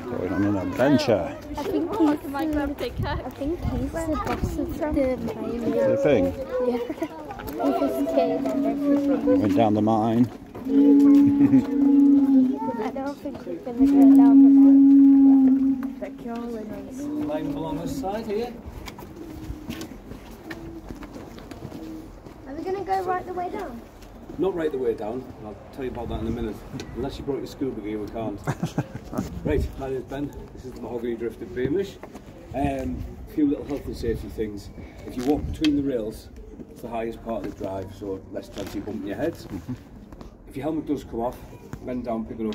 Going on an adventure. I think he's the boss of the mine. The thing? Yeah. He's just scared and everything. Went down the mine. I don't think he's going to go down the mine. But you're nice. Line along this side here. Are we going to go right the way down? Not right the way down. I'll tell you about that in a minute. Unless you brought your scuba gear, we can't. Right, my name's Ben. This is the Mahogany Drift at Beamish. A few little health and safety things. If you walk between the rails, it's the highest part of the drive, so less chance you bumping your head. If your helmet does come off, bend down, pick it up,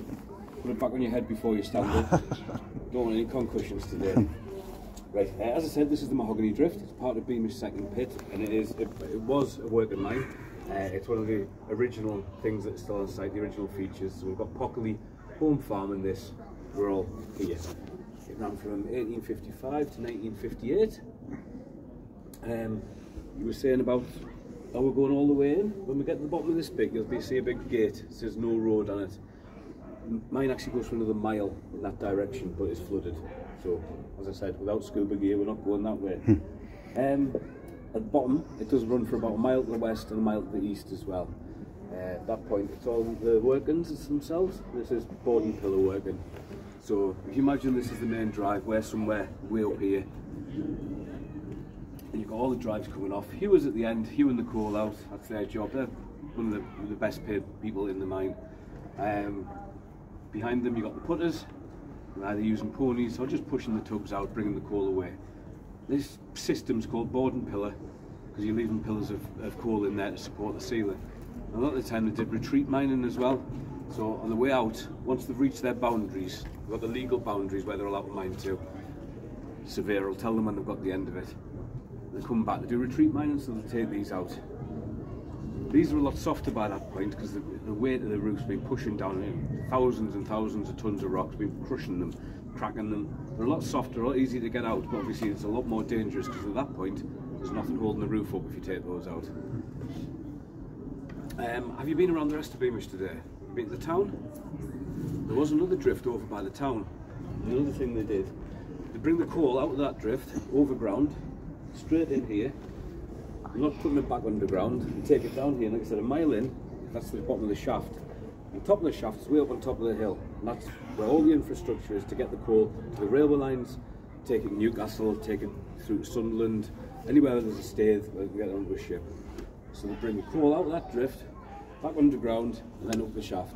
put it back on your head before you stand up. Don't want any concussions today. Right, as I said, this is the Mahogany Drift. It's part of Beamish second pit, and it was a working mine. It's one of the original things that's still on site, the original features. So we've got Pockley home farm in this. We're all here. It ran from 1855 to 1958. You were saying about how we're going all the way in. When we get to the bottom of this bit, you'll see a big gate. It says no road on it. Mine actually goes for another mile in that direction, but it's flooded. So, as I said, without scuba gear, we're not going that way. At the bottom, it does run for about a mile to the west and a mile to the east as well. At that point, it's all the workings themselves. This is board and pillar working. So, if you imagine this is the main drive, we're somewhere way up here. And you've got all the drives coming off. Hewers at the end, hewing the coal out, that's their job. They're one of the best paid people in the mine. Behind them, you've got the putters. They're either using ponies or just pushing the tubs out, bringing the coal away. This system's called board and pillar because you're leaving pillars of coal in there to support the ceiling. And a lot of the time they did retreat mining as well. So on the way out, once they've reached their boundaries, they've got the legal boundaries where they're allowed to mine to, surveyor will tell them when they've got the end of it. They come back to do retreat mining, so they'll take these out. These are a lot softer by that point because the weight of the roof's been pushing down, thousands and thousands of tons of rock's been crushing them, cracking them. They're a lot softer, a lot easier to get out, but obviously it's a lot more dangerous because at that point there's nothing holding the roof up if you take those out. Have you been around the rest of Beamish today? Been to the town? There was another drift over by the town. Another thing they did, they bring the coal out of that drift, overground, straight in here. I'm not putting it back underground, and take it down here, and like I said, a mile in, that's the bottom of the shaft. The top of the shaft is way up on top of the hill, and that's where all the infrastructure is to get the coal to the railway lines, take it to Newcastle, take it through to Sunderland, anywhere there's a stave where they can get it onto a ship. So they bring the coal out of that drift, back underground, and then up the shaft.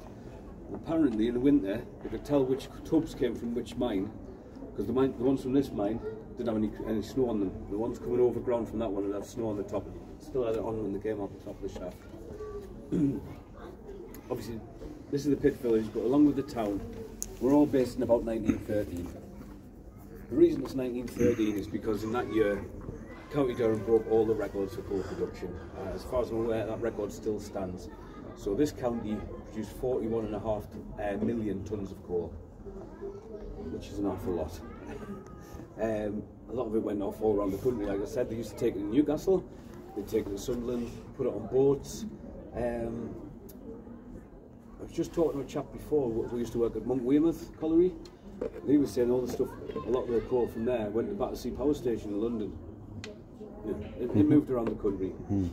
And apparently in the winter, they could tell which tubs came from which mine, because the ones from this mine didn't have any snow on them. The ones coming over ground from that one would have snow on the top. Still had it on when they came off the top of the shaft. Obviously, this is the pit village, but along with the town, we're all based in about 1913. The reason it's 1913 is because in that year, County Durham broke all the records for coal production. As far as I'm aware, that record still stands. So this county produced 41.5 million tonnes of coal, which is an awful lot. A lot of it went off all around the country. Like I said, they used to take it to Newcastle, they'd take it to Sunderland, put it on boats. I was just talking to a chap before who used to work at Monk Weymouth Colliery. He was saying all the stuff, a lot of the coal from there went to Battersea Power Station in London. Yeah, it moved around the country. I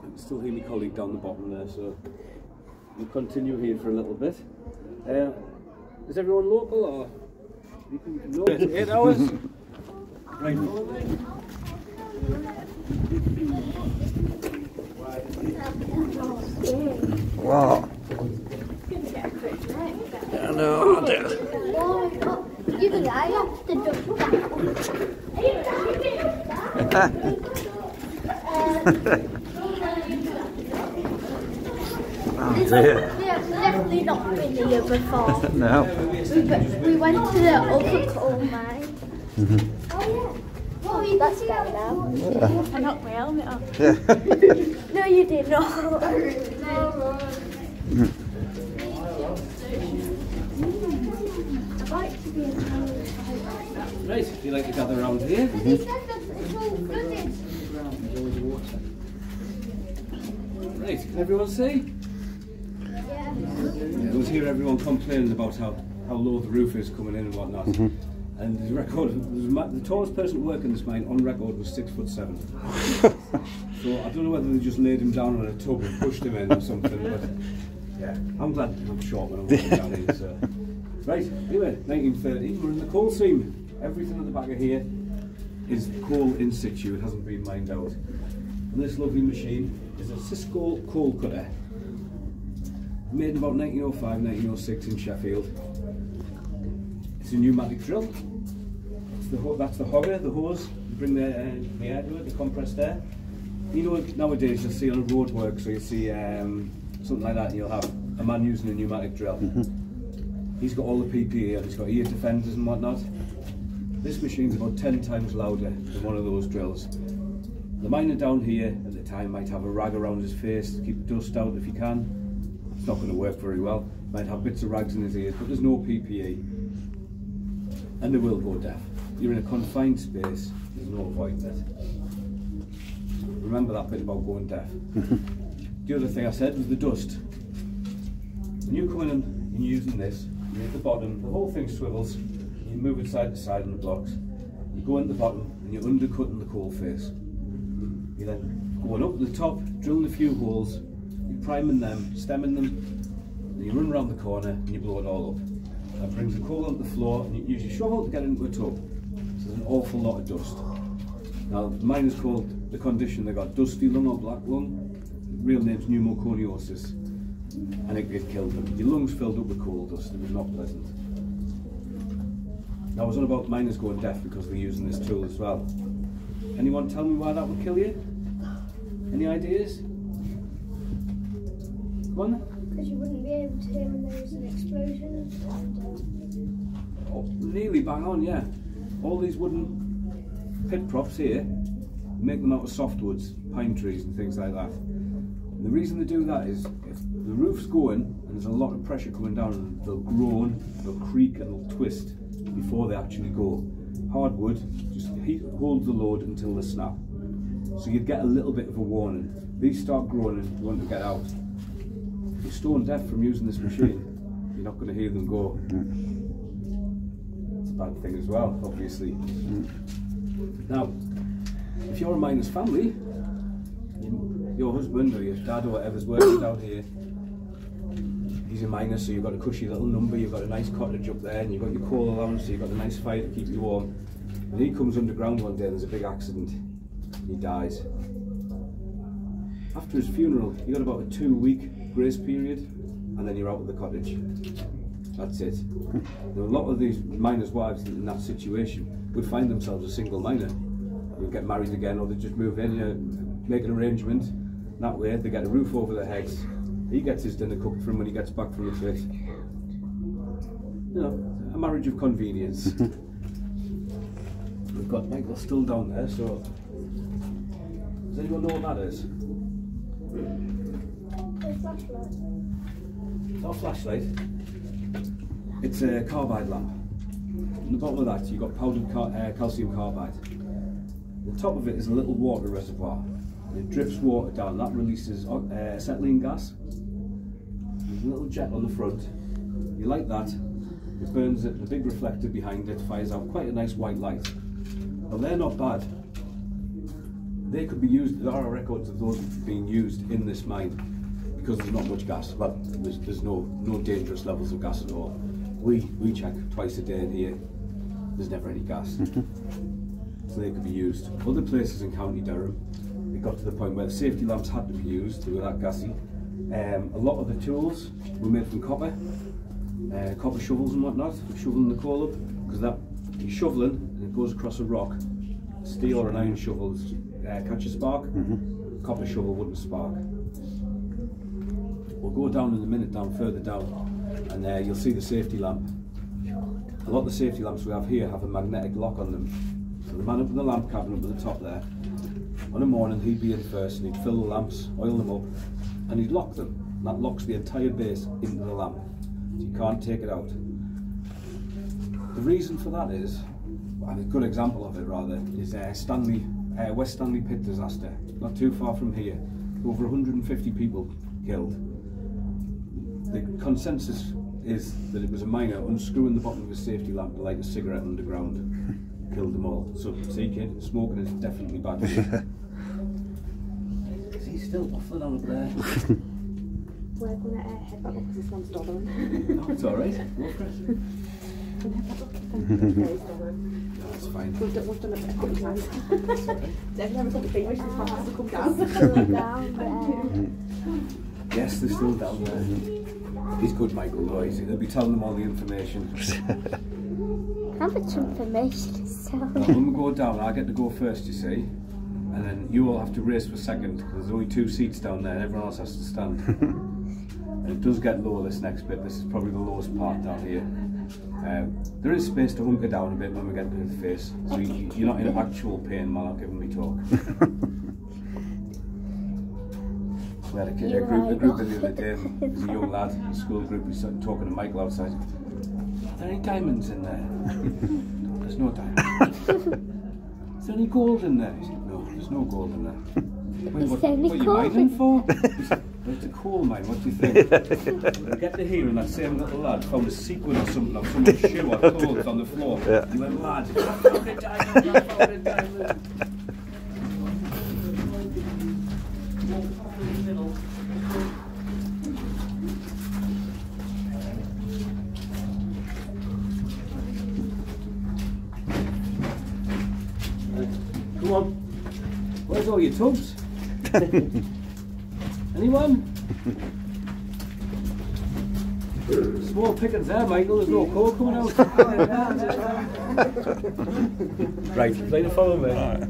can still hear my colleague down the bottom there, so we'll continue here for a little bit. Is everyone local or? No, 8 hours? Right, follow me. Wow. I know, I do. Oh dear. We have definitely not been here before. No. We went to the other coal mine. Oh yeah. Well, that's better now. Yeah. I knocked my helmet off. Yeah. No, you did not. Right, do you like to gather around here? He said that it's all flooded. Right, can everyone see? Yeah. It was here everyone complaining about how how low the roof is coming in and whatnot. And the record, the tallest person working this mine on record was 6'7". So I don't know whether they just laid him down on a tub and pushed him in or something, but yeah, I'm glad I'm short when I'm walking down here. So. Right, anyway, 1930, we're in the coal seam. Everything at the back of here is coal in situ, it hasn't been mined out. And this lovely machine is a Cisco coal cutter. Made in about 1905, 1906 in Sheffield. It's a pneumatic drill. That's the hogger, the hose. You bring the air to it, the compressed air. You know, nowadays you'll see on a road work, so you'll see something like that, and you'll have a man using a pneumatic drill. He's got all the PPE and he's got ear defenders and whatnot. This machine's about 10 times louder than one of those drills. The miner down here at the time might have a rag around his face to keep dust out if he can. It's not going to work very well. Might have bits of rags in his ears, but there's no PPE. And they will go deaf. You're in a confined space, there's no avoiding it. Remember that bit about going deaf. The other thing I said was the dust. When you come in and you're using this, you're at the bottom, the whole thing swivels, you move it side to side on the blocks, you go in the bottom and you're undercutting the coal face. You're then going up to the top, drilling a few holes, you're priming them, stemming them, and you run around the corner and you blow it all up. That brings the coal onto the floor and you use your shovel to get into a tub. So there's an awful lot of dust. Now the miners called the condition they got dusty lung or black lung. The real name's pneumoconiosis. And it killed them. Your lungs filled up with coal dust. It was not pleasant. Now I was on about miners going deaf because they're using this tool as well. Anyone tell me why that would kill you? Any ideas? Come on then. Because you wouldn't be able to hear when there was an explosion. Oh, really bang on, yeah. All these wooden pit props here, make them out of softwoods, pine trees and things like that. And the reason they do that is if the roof's going and there's a lot of pressure coming down, they'll groan, they'll creak and they'll twist before they actually go. Hardwood just holds the load until they snap. So you'd get a little bit of a warning. These start groaning, you want to get out. If you're stone deaf from using this machine, you're not going to hear them go. It's a bad thing as well, obviously. Now, if you're a miner's family, your husband or your dad or whatever's working down here, he's a miner, so you've got a cushy little number, you've got a nice cottage up there, and you've got your coal allowance, so you've got a nice fire to keep you warm. And he comes underground one day, there's a big accident, and he dies. After his funeral, you got about a 2-week grace period, and then you're out of the cottage. That's it. Now, a lot of these miners' wives in that situation would find themselves a single miner. They'll get married again, or they just move in, make an arrangement. That way, they get a roof over their heads. He gets his dinner cooked for him when he gets back from the pit. You know, a marriage of convenience. We've got Michael still down there, so does anyone know what that is? A flashlight. It's not a flashlight. It's a carbide lamp. On the bottom of that, you've got powdered calcium carbide. The top of it is a little water reservoir. It drips water down. That releases acetylene gas. There's a little jet on the front. You light that. It burns it. The big reflector behind it fires out quite a nice white light. But they're not bad. They could be used. There are records of those being used in this mine because there's not much gas. Well, there's no dangerous levels of gas at all. We check twice a day in here. There's never any gas. So they could be used. Other places in County Durham, it got to the point where the safety lamps had to be used. They were that gassy. A lot of the tools were made from copper, copper shovels and whatnot, for shoveling the coal up, because that you're shoveling and it goes across a rock. Steel or an iron shovel catch a spark. Copper shovel wouldn't spark. We'll go down in a minute, further down, and you'll see the safety lamp. A lot of the safety lamps we have here have a magnetic lock on them. So the man up in the lamp cabin up at the top there, on a morning he'd be in first and he'd fill the lamps, oil them up, and he'd lock them. And that locks the entire base into the lamp, so you can't take it out. The reason for that is, and a good example of it rather, is West Stanley pit disaster, not too far from here. Over 150 people killed. The consensus is that it was a miner unscrewing the bottom of a safety lamp to light a cigarette underground. Killed them all. So, see kid, smoking is definitely bad for you. See, he's still waffling on up there. We're going to head back up because this one's bothering. Oh, it's alright. Go for it. That's fine. We've done a bit of quick time. Every time I thought the beamish was supposed to come down. Yes, they're still down there. He's good, Michael, though. They'll be telling them all the information. How much information is telling? Now, when we go down, I get to go first, you see. And then you all have to race for second, because there's only 2 seats down there and everyone else has to stand. And it does get low, this next bit. This is probably the lowest part down here. There is space to hunker down a bit when we get to the face, so you're not in actual pain while I'm giving me talk. We had a group the other day, it was a young lad, a school group, we started talking to Michael outside. Are there any diamonds in there? No, there's no diamonds. Is there any gold in there? He said, no, there's no gold in there. Wait, what are you mining for? He said, it's a coal mine, what do you think? We get to here and that same little lad found a sequin or something on someone's shoe or clothes on the floor. Yeah. He went mad. I found a diamond, I found a diamond. Come on. Where's all your tubs? Anyone? Small pickings there, Michael. There's no coal coming out. Right, you play to follow me. Right.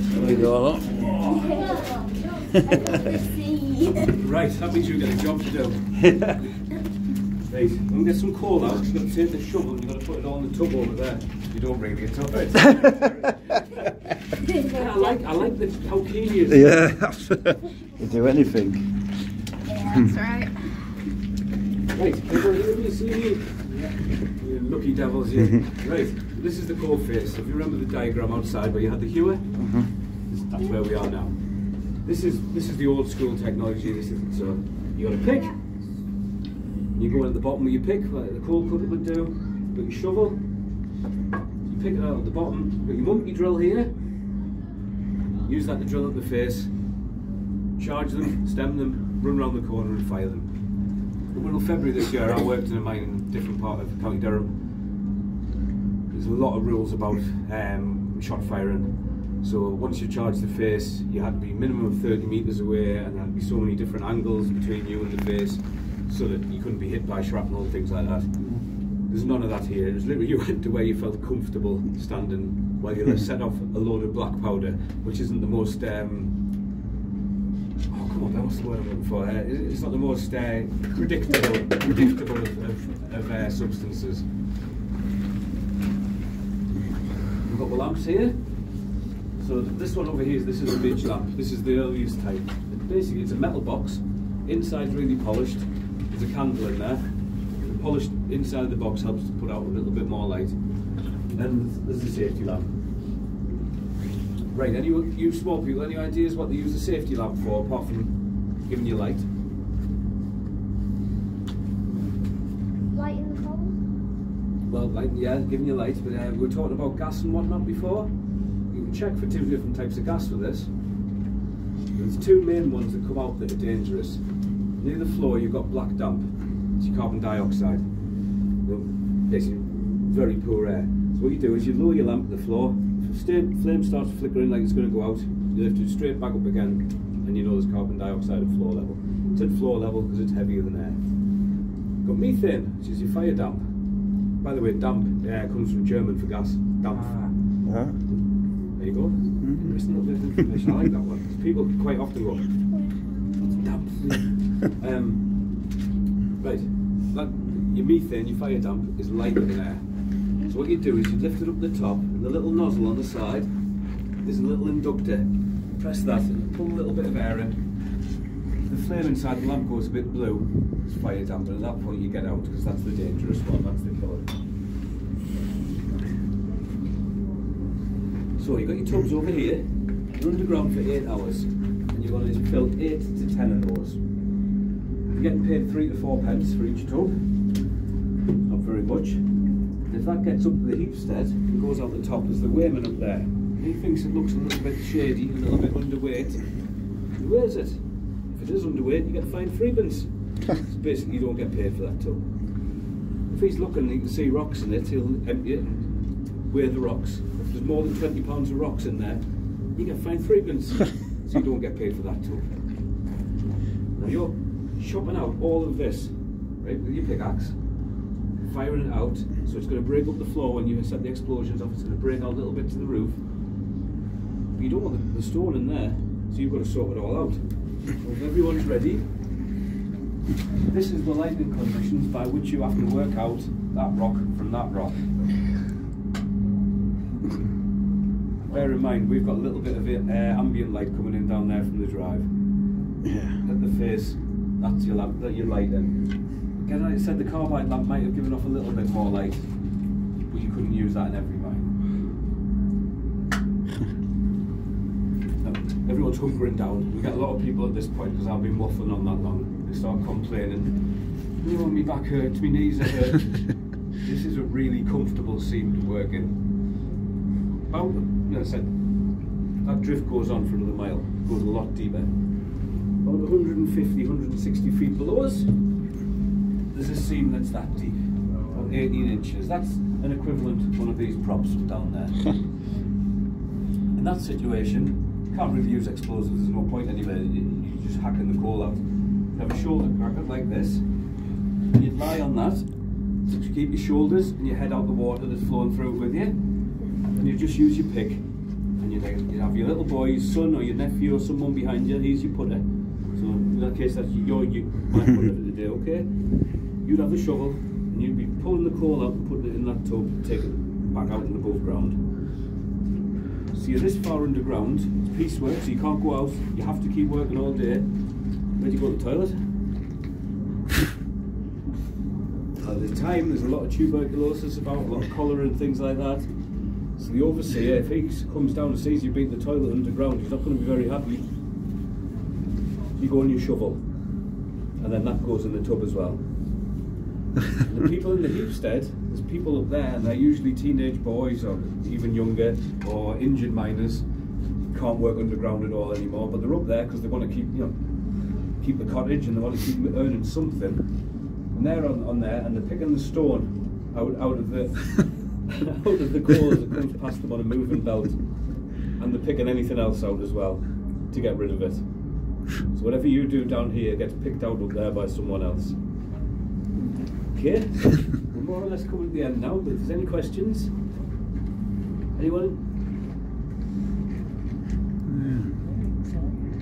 There we go. Right, that means you get a job to do. Right, we'll get some coal out. You've got to take the shovel and you've got to put it on the tub over there. You don't really get up it. I like how keen he is. Yeah, you do anything. Yeah, that's right. Right, everybody here, you see me? You lucky devils, you. Right, this is the coal face. If you remember the diagram outside where you had the hewer, that's where we are now. This is the old school technology. This isn't so. You got a pick. You go in at the bottom with your pick, like the coal cutter would do. Got your shovel. You pick it out at the bottom. Got your monkey drill here. Use that to drill up the face. Charge them, stem them, run around the corner and fire them. In the middle of February this year, I worked in a mine in a different part of County Durham. There's a lot of rules about shot firing. So once you charge the face, you had to be minimum of 30 metres away, and there had to be so many different angles between you and the face, so that you couldn't be hit by shrapnel and things like that. There's none of that here. It was literally you went to where you felt comfortable standing while you set off a load of black powder, which isn't the most oh come on, what's the word I'm looking for? It's not the most predictable of substances. We've got the lamps here. So this one over here, this is a ridge lamp. This is the earliest type. Basically, it's a metal box. Inside's really polished. There's a candle in there. The polished inside of the box helps to put out a little bit more light. And there's a safety lamp. Right, you small people, any ideas what they use the safety lamp for, apart from giving you light? Lighting the coal? Well, light, yeah, giving you light, but we were talking about gas and whatnot before. You can check for 2 different types of gas for this. There's 2 main ones that come out that are dangerous. Near the floor you've got black damp. It's your carbon dioxide. Basically, very poor air. So what you do is you lower your lamp to the floor. If the flame starts flickering like it's going to go out, you lift it straight back up again, and you know there's carbon dioxide at floor level. It's at floor level because it's heavier than air. Got methane, which is your fire damp. By the way, damp comes from German for gas. Damp. There you go. Interesting little bit of information. I like that one. People quite often go, it's damp. Right, your methane, your fire damp, is lighter than air. So what you do is you lift it up the top, and the little nozzle on the side, there's a little inductor. Press that and pull a little bit of air in. The flame inside the lamp goes a bit blue, it's fire damp, and at that point you get out because that's the dangerous one, that's the killer. So you've got your tubs over here, you're underground for 8 hours, and you're going to fill 8 to 10 of those. You're getting paid 3 to 4 pence for each tub, not very much. And if that gets up to the heapstead and goes out the top, there's the weighman up there. And he thinks it looks a little bit shady, a little bit underweight. He weighs it. If it is underweight, you get fined 3 pence. So basically you don't get paid for that tub. If he's looking and he can see rocks in it, he'll empty it and weigh the rocks. If there's more than 20 pounds of rocks in there, you get fined 3 pence. So you don't get paid for that tub. Now you're chopping out all of this, right, with your pickaxe, firing it out, so it's going to break up the floor when you set the explosions off. It's going to break out a little bit to the roof. But you don't want the stone in there, so you've got to sort it all out. So if everyone's ready, this is the lighting conditions by which you have to work out that rock from that rock. Bear in mind, we've got a little bit of ambient light coming in down there from the drive. Yeah. At the face, that's your lamp that you're lighting. Again, like I said, the carbide lamp might have given off a little bit more light, but you couldn't use that in every mine. Everyone's hunkering down. We get a lot of people at this point because I've been waffling on that long. They start complaining. You know, my back hurts, my knees are hurt. This is a really comfortable seam to work in. About, like I said, that drift goes on for another mile. It goes a lot deeper. About 150, 160 feet below us, there's a seam that's that deep, about 18 inches. That's an equivalent to one of these props from down there. In that situation, you can't really use explosives, there's no point anywhere, you're just hacking the coal out. You have a shoulder cracker like this, and you'd lie on that, so you keep your shoulders and your head out the water that's flowing through it with you, and you just use your pick, and you'd have your little boy, your son or your nephew or someone behind you, he's your putter. So in that case, that's my putter for the day, okay? You'd have the shovel, and you'd be pulling the coal out and putting it in that tub, take it back out and above ground. So you're this far underground, it's piecework, so you can't go out, you have to keep working all day. Where do you go to the toilet? There's time, there's a lot of tuberculosis about, a lot of cholera and things like that. So the overseer, if he comes down and sees you being the toilet underground, he's not going to be very happy. You go on your shovel, and then that goes in the tub as well. The people in the heapstead, there's people up there, and they're usually teenage boys or even younger, or injured miners, can't work underground at all anymore, but they're up there because they want to keep, you know, keep the cottage and they want to keep earning something. And they're on there, and they're picking the stone out of the out of the coal that comes past them on a moving belt, and they're picking anything else out as well to get rid of it. So whatever you do down here gets picked out up there by someone else. Okay, we're more or less coming to the end now, but if there's any questions? Anyone?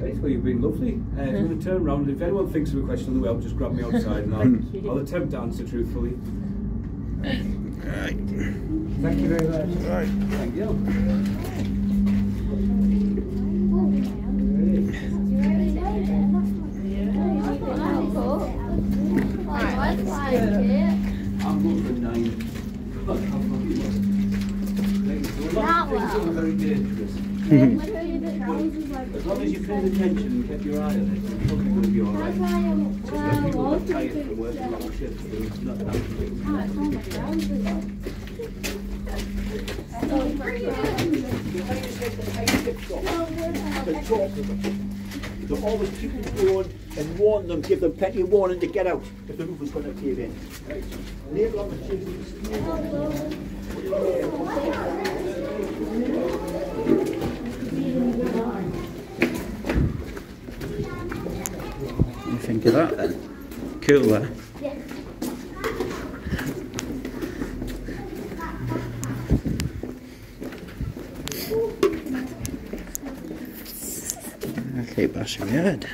Right, well, you've been lovely. If you want to turn around, if anyone thinks of a question on the way up, just grab me outside and I'll attempt to answer truthfully. Right. Thank you very much. Right. Thank you. I'm going for a 9. Look how fucking it was. A lot of things are very dangerous. As long as you paid attention and kept your eye on it, you're probably going to be alright. Just when people are tired from working long shifts, they're not that big. So always keep them going and warn them, give them plenty of warning to get out if the roof is going to cave in. Label on the chimneys. What do you think of that then? Cool there. Okay, bash your head.